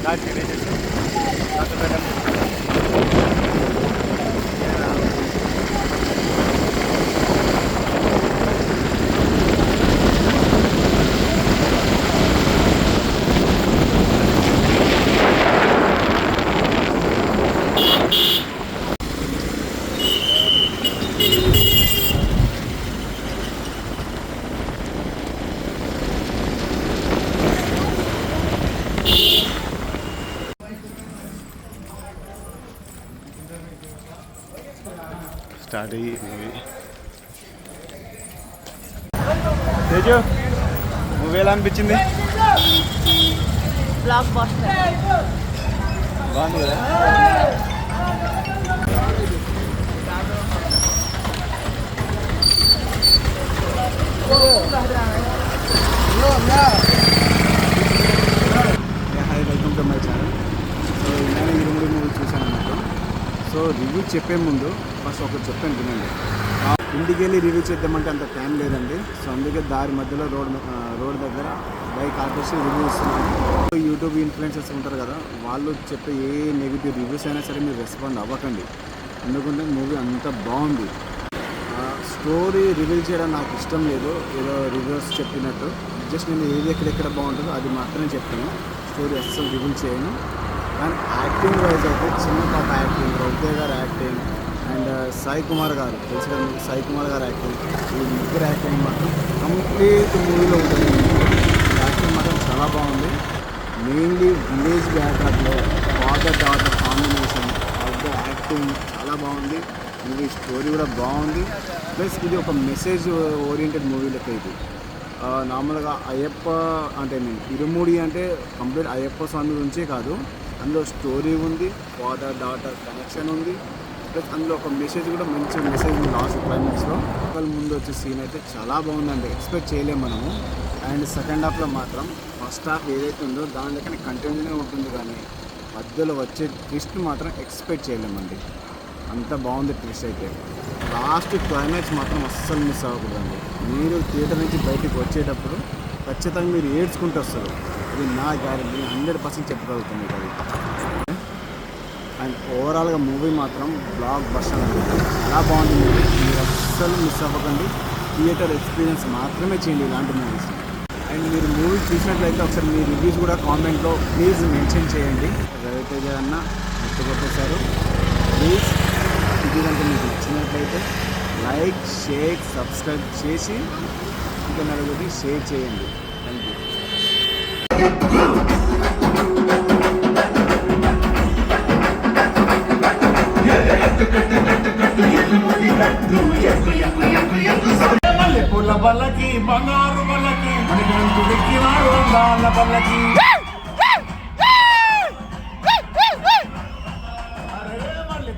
Start చేసేసి start అయ్యి movie. Teju movie ఎలా అనిపించింది? బ్లాక్ బస్టర్ బాగుంది కదా. Hi, welcome to my channel. So నేను ఇరుముడి మూవీ చూశాను అన్నట్టు. సో రివ్యూ చెప్పే ముందు ఫస్ట్ ఒకటి చెప్పాను వినండి. ఇంటికి వెళ్ళి రివ్యూ చేద్దామంటే అంత టైం లేదండి. సో అందుకే దారి మధ్యలో రోడ్ దగ్గర బైక్ ఆపేసి రివ్యూ ఇస్తున్నాను. యూట్యూబ్ ఇన్ఫ్లుయెన్సర్స్ ఉంటారు కదా, వాళ్ళు చెప్పే ఏ నెగిటివ్ రివ్యూస్ అయినా సరే మీరు రెస్పాండ్ అవ్వకండి. ఎందుకంటే మూవీ అంత బాగుంది. స్టోరీ రివీల్ చేయడం నాకు ఇష్టం లేదు, ఏదో రివ్యూస్ చెప్పినట్టు. జస్ట్ నేను ఏది ఎక్కడెక్కడ బాగుంటుందో అది మాత్రమే చెప్తాను. స్టోరీ అస్సలు రివీల్ చేయను. కానీ యాక్టింగ్ వైజ్ అయితే చిన్న పాప యాక్టింగ్, రౌద్య గారు యాక్టింగ్ అండ్ సాయి కుమార్ గారు తెలుసు కదా మీకు, సాయి కుమార్ గారు యాక్టింగ్, ఈ ముగ్గురు యాక్టింగ్ మాత్రం కంప్లీట్ మూవీలో ఉంటుంది. యాక్టింగ్ మాత్రం చాలా బాగుంది. మెయిన్లీ విలేజ్ బ్యాక్గ్రౌండ్లో father daughter combination of the acting చాలా బాగుంది. మూవీ స్టోరీ కూడా బాగుంది. ప్లస్ ఇది ఒక మెసేజ్ ఓరియంటెడ్ మూవీ లెక్క. ఇది నార్మల్గా అయ్యప్ప అంటే నేను ఇరుముడి అంటే కంప్లీట్ అయ్యప్ప స్వామి గురించే కాదు, అందులో స్టోరీ ఉంది, ఫాదర్ డాటర్ కనెక్షన్ ఉంది. ప్లస్ అందులో ఒక మెసేజ్ కూడా, మంచి మెసేజ్ ఉంది లాస్ట్ క్లైమాక్స్లో. ఒకళ్ళ ముందు వచ్చే సీన్ అయితే చాలా బాగుందండి, ఎక్స్పెక్ట్ చేయలేము మనము. అండ్ సెకండ్ హాఫ్లో మాత్రం ఫస్ట్ హాఫ్ ఏదైతే ఉందో దాని లెక్కనే కంటిన్యూనే ఉంటుంది, కానీ మధ్యలో వచ్చే ట్విస్ట్ మాత్రం ఎక్స్పెక్ట్ చేయలేమండి. అంత బాగుంది ట్విస్ట్ అయితే. లాస్ట్ క్లైమాక్స్ మాత్రం అస్సలు మిస్ అవ్వకూడదండి. మీరు థియేటర్ నుంచి బయటికి వచ్చేటప్పుడు ఖచ్చితంగా మీరు ఏడ్చుకుంటూ వస్తారు. ఇది నా గ్యారెంటీ, 100% చెప్పగలుగుతుంది అది. అండ్ ఓవరాల్గా మూవీ మాత్రం బ్లాక్ బస్టర్ అండి, చాలా బాగుంది మూవీ. మీరు అస్సలు మిస్ అవ్వకండి. థియేటర్ ఎక్స్పీరియన్స్ మాత్రమే చేయండి ఇలాంటి మూవీస్. అండ్ మీరు మూవీ చూసినట్లయితే ఒకసారి మీ రివ్యూస్ కూడా కామెంట్లో ప్లీజ్ మెన్షన్ చేయండి. రవితేజ అన్న గుర్తుకొట్టేశారు. ప్లీజ్ ఇది కనుక మీకు నచ్చినట్లయితే లైక్, షేర్, సబ్స్క్రైబ్ చేసి ఇంకా నలుగురికి షేర్ చేయండి. Thank you. పూల బల్లకి బంగారు బల్లకి మణిగంటుడెక్కినాడు అందాల బల్లకి,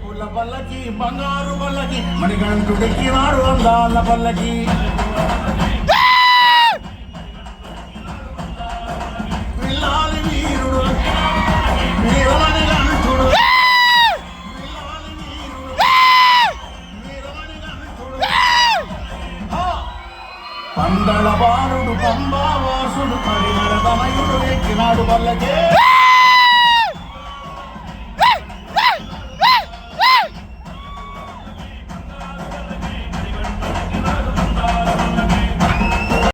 పూల బల్లకి బంగారు బల్లకి మణిగంటుడెక్కినాడు అందాల బల్లకి. పిల్లాలి వీరుడు వీరమని గంటుడు, పందళ బాలుడు పంబావాసుడు పరిమళ తనయుడు ఎక్కినాడు బల్లకే.